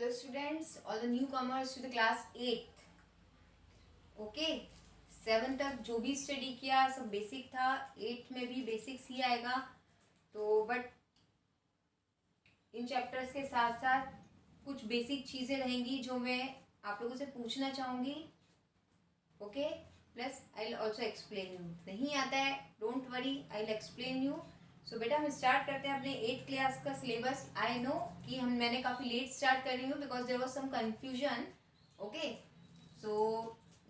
Hello students, all the newcomers to the class 8th. Okay 7 तक जो भी study किया सब बेसिक था, 8 में भी बेसिक्स ही आएगा। तो बट इन चैप्टर्स के साथ साथ कुछ बेसिक चीज़ें रहेंगी जो मैं आप लोगों से पूछना चाहूँगी। Okay, plus I will also explain you. नहीं आता है don't worry, I will explain you. So बेटा हम स्टार्ट करते हैं अपने 8th क्लास का सिलेबस। आई नो कि मैंने काफ़ी लेट स्टार्ट कर रही हूँ because there was some confusion. Okay, so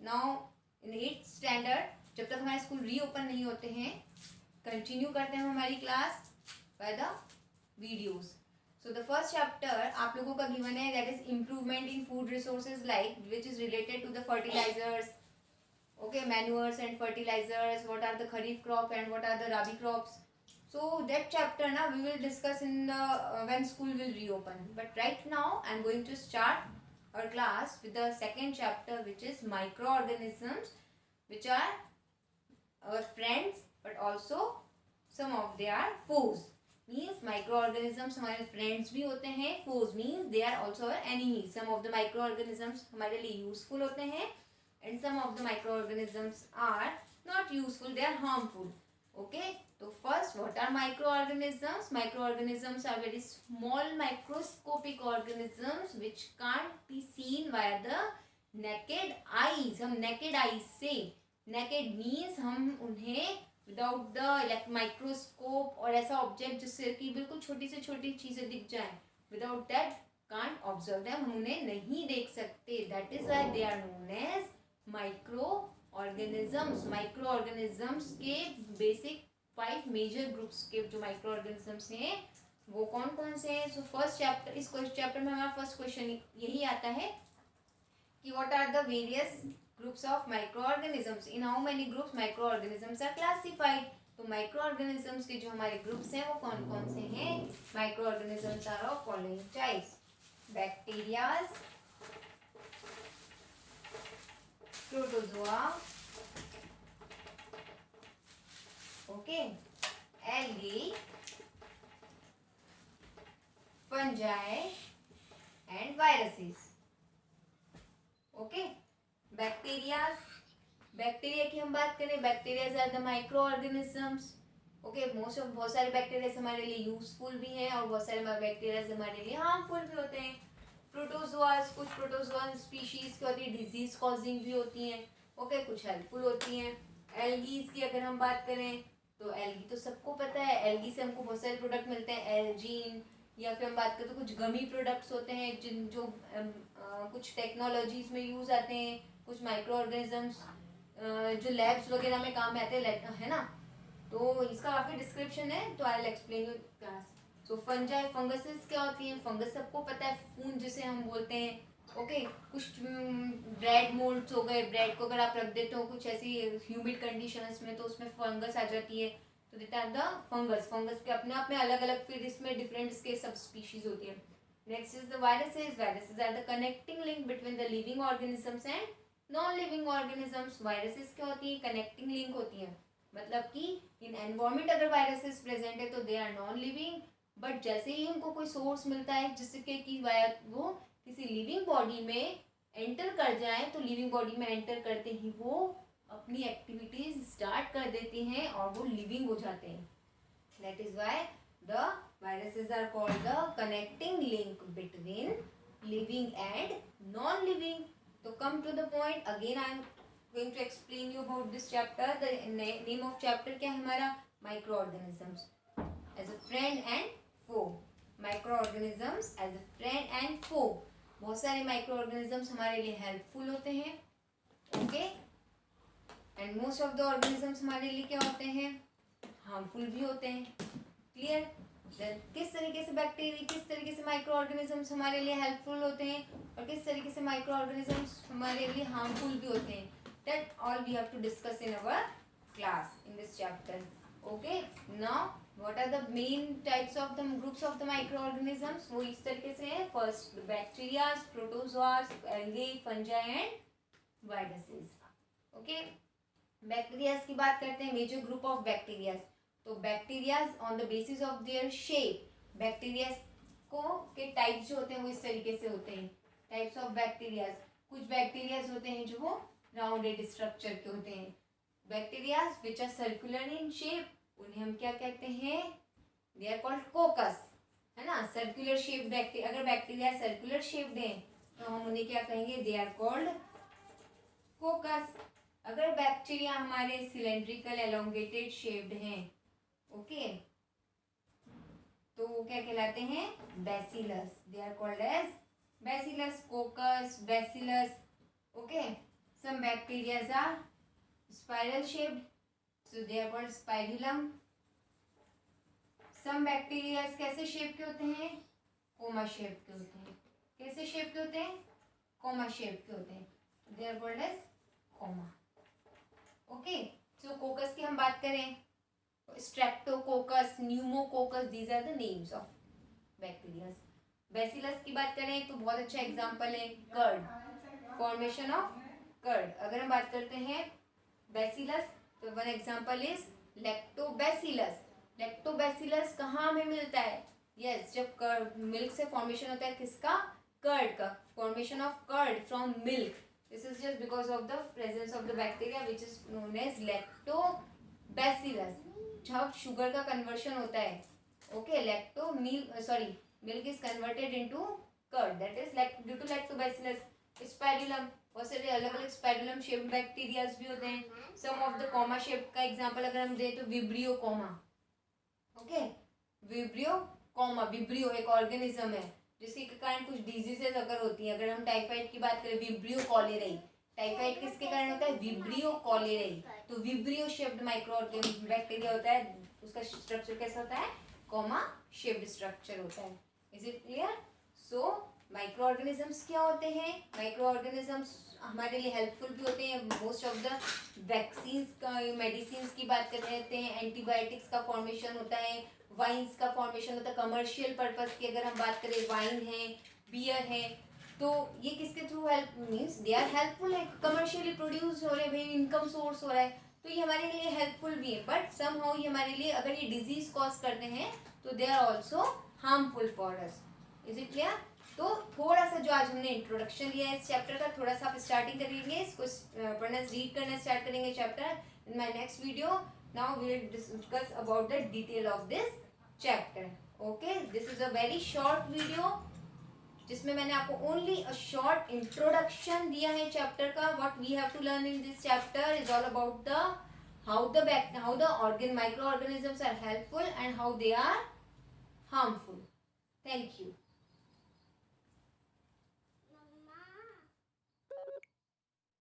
now in 8th standard जब तक हमारे स्कूल रीओपन नहीं होते हैं कंटिन्यू करते हैं हमारी class by the videos. So the first chapter आप लोगों का गिवन है, that is improvement in food resources like which is related to the fertilisers, okay, manures and fertilizers, what are the kharif crop and what are the rabi crops. So that chapter now we will discuss in the when school will reopen, but right now I am going to start our class with the second chapter, which is microorganisms, which are our friends but also some of their foes. Means microorganisms हमारे friends भी होते हैं, foes means they are also our enemies. Some of the microorganisms हमारे लिए useful होते हैं and some of the microorganisms are not useful, they are harmful. Okay, so first, what are microorganisms? Microorganisms are very small microscopic organisms which can't be seen via the naked eyes. हम naked eyes से, naked means हम उन्हें without the microscope और ऐसा object जिससे कि बिल्कुल छोटी से छोटी चीज़ें दिख जाएं, without that can't observe them, हम उन्हें नहीं देख सकते। That is why they are known as micro organisms. Micro organisms के बेसिक 5 मेजर ग्रुप्स के जो माइक्रो ऑर्गेनिजम्स हैं वो कौन कौन से हैं। सो फर्स्ट चैप्टर, इस चैप्टर में हमारा फर्स्ट क्वेश्चन यही आता है कि what are the various groups of microorganisms, in how many groups microorganisms are classified. तो माइक्रोऑर्गेनिजम्स के जो हमारे ग्रुप्स हैं वो कौन कौन से हैं। Microorganisms are of following types: bacterias, protozoa, okay, algae, fungi and viruses. Okay, bacterias, bacteria की हम बात करें, bacterias are the micro organisms. Okay, most of बहुत सारे बैक्टीरियाज हमारे लिए यूजफुल भी हैं और बहुत सारे बैक्टीरियाज हमारे लिए हार्मफुल भी होते हैं। प्रोटोजोआस, कुछ प्रोटोजोआ स्पीशीज की होती है डिजीज कॉजिंग भी होती हैं, ओके, कुछ हेल्पफुल होती हैं। एल्गीज की अगर हम बात करें तो एल्गी तो सबको पता है, एल्गी से हमको बहुत सारे प्रोडक्ट मिलते हैं, एल्जीन, या फिर हम बात करें तो कुछ गमी प्रोडक्ट्स होते हैं जिन जो कुछ टेक्नोलॉजीज में यूज आते हैं, कुछ माइक्रो ऑर्गेनिजम्स जो लैब्स वगैरह में काम में आते हैं, है ना। तो इसका काफ़ी डिस्क्रिप्शन है, तो आई will explain you class. So fungi, funguses क्या होती हैं, फंगस सबको पता है, फून जिसे हम बोलते हैं। ओके, कुछ ब्रेड मोल्ड्स हो गए, ब्रेड को अगर आप रख देते हो कुछ ऐसी ह्यूमिड कंडीशंस में तो उसमें फंगस आ जाती है, तो देता है द फंगस। फंगस के अपने आप में अलग अलग फिर इसमें डिफरेंट इसके सब स्पीशीज होती है। Next is the viruses. Viruses are the connecting link between the living organisms and non living organisms. Viruses क्या होती है, कनेक्टिंग लिंक होती है, मतलब कि इन एनवायरमेंट अगर वायरसेस प्रेजेंट है तो they are non living, but जैसे ही उनको कोई सोर्स मिलता है जिसके कि वो किसी लिविंग बॉडी में एंटर कर जाए तो लिविंग बॉडी में एंटर करते ही वो अपनी एक्टिविटीज स्टार्ट कर देते हैं और वो लिविंग हो जाते हैं। That is why the viruses are called the connecting link between living and non living. तो come to the point, again I am going to explain you about this chapter. The name of chapter क्या है हमारा, micro organisms as a friend and foe. Micro organisms as a friend and foe. बहुत सारे micro organisms हमारे लिए helpful होते हैं, okay, and most of the organisms हमारे लिए क्या होते हैं, हार्मफुल भी होते हैं। क्लियर। किस तरीके से बैक्टीरिया, किस तरीके से माइक्रो ऑर्गेनिजम्स हमारे लिए हेल्पफुल होते हैं और किस तरीके से माइक्रो ऑर्गेनिजम्स हमारे लिए हार्मफुल भी होते हैं, that all we have to discuss in our class in this chapter. Okay, now what are the main types of the groups of the microorganisms, वो इस तरीके से है। First bacteria, protozoas, algae, fungi and viruses. Okay, bacterias की बात करते हैं, major group of bacterias. तो bacterias on the basis of their shape, bacterias उसको के टाइप्स जो होते हैं वो इस तरीके से होते हैं, टाइप्स ऑफ बैक्टीरियाज। कुछ बैक्टीरियाज होते हैं जो वो राउंडेड स्ट्रक्चर के होते हैं। Bacterias which are circular in shape, उन्हें हम क्या कहते हैं, दे आर कॉल्ड कोकस, है ना। सर्कुलर शेप बैक्टीरिया, अगर बैक्टीरिया सर्कुलर शेप्ड है तो हम उन्हें क्या कहेंगे, दे आर कॉल्ड कोकस। अगर बैक्टीरिया हमारे सिलेंड्रिकल एलोंगेटेड शेप्ड हैं, ओके, तो वो क्या कहलाते हैं, bacillus, they are called as bacillus, coccus, bacillus, okay. Some bacterias are spiral shaped, so they are called spirillum. Some bacterias कैसे शेप के होते हैं, कोमा शेप के होते हैं। कैसे शेप के होते हैं, कोमा शेप के होते हैं, they are called as comma, okay. So coccus की हम बात करें, streptococcus, pneumococcus, these are the names of bacteria. Bacillus की बात करें तो बहुत अच्छा एग्जांपल है कर्ड, फॉर्मेशन ऑफ कर्ड। अगर हम बात करते हैं बैसिलस तो one example is lactobacillus. Lactobacillus कहाँ हमें मिलता है, यस, जब कर्ड मिल्क से फॉर्मेशन होता है, किसका, कर्ड का, formation of curd from milk. This is just because of the presence of the bacteria which is known as lactobacillus. जब शुगर का कन्वर्शन होता है, okay, lacto milk is converted into curd, that is due to lactobacillus. Spirillum, बहुत सारे अलग अलग spirillum shaped bacterias भी होते हैं। Some of the comma shape का एग्जांपल अगर हम दें तो vibrio comma, okay, vibrio comma. Vibrio एक ऑर्गेनिज्म है जिसके कारण कुछ डिजीजेस अगर होती हैं। अगर हम टाइफाइड की बात करें, विब्रियो कॉलेराई, टाइफाइड किसके कारण होता है, विब्रियो कॉलेराई। तो विब्रियो शेप्ड माइक्रो बैक्टीरिया होता है, उसका स्ट्रक्चर कैसा होता है, कोमा शेप्ड स्ट्रक्चर होता है। Is it clear? So micro organisms क्या होते हैं, माइक्रो ऑर्गेनिजम्स हमारे लिए हेल्पफुल भी होते हैं। मोस्ट ऑफ द वैक्सीन्स का, मेडिसिन की बात कर रहे हैं, एंटीबायोटिक्स का फॉर्मेशन होता है, वाइन्स का फॉर्मेशन होता है। कमर्शियल पर्पस की अगर हम बात करें, वाइन है, बियर है, तो ये किसके through help means they are helpful है, कमर्शियली प्रोड्यूस हो रहे हैं, भाई इनकम सोर्स हो रहा है, तो ये हमारे लिए हेल्पफुल भी है। बट सम हाउ ये हमारे लिए अगर ये डिजीज कॉज करते हैं तो they are also harmful for us. Is it clear? तो थोड़ा सा जो आज हमने इंट्रोडक्शन लिया है इस चैप्टर का, थोड़ा सा आप स्टार्टिंग करेंगे, इसको पढ़ना रीड करना स्टार्ट करेंगे chapter. In my next video now we will discuss about the detail of this chapter. Okay, this is a very short video जिसमें मैंने आपको ओनली अ शॉर्ट इंट्रोडक्शन दिया है चैप्टर का। What we have to learn in this chapter is all about the how the microorganisms are helpful and how they are harmful. Thank you.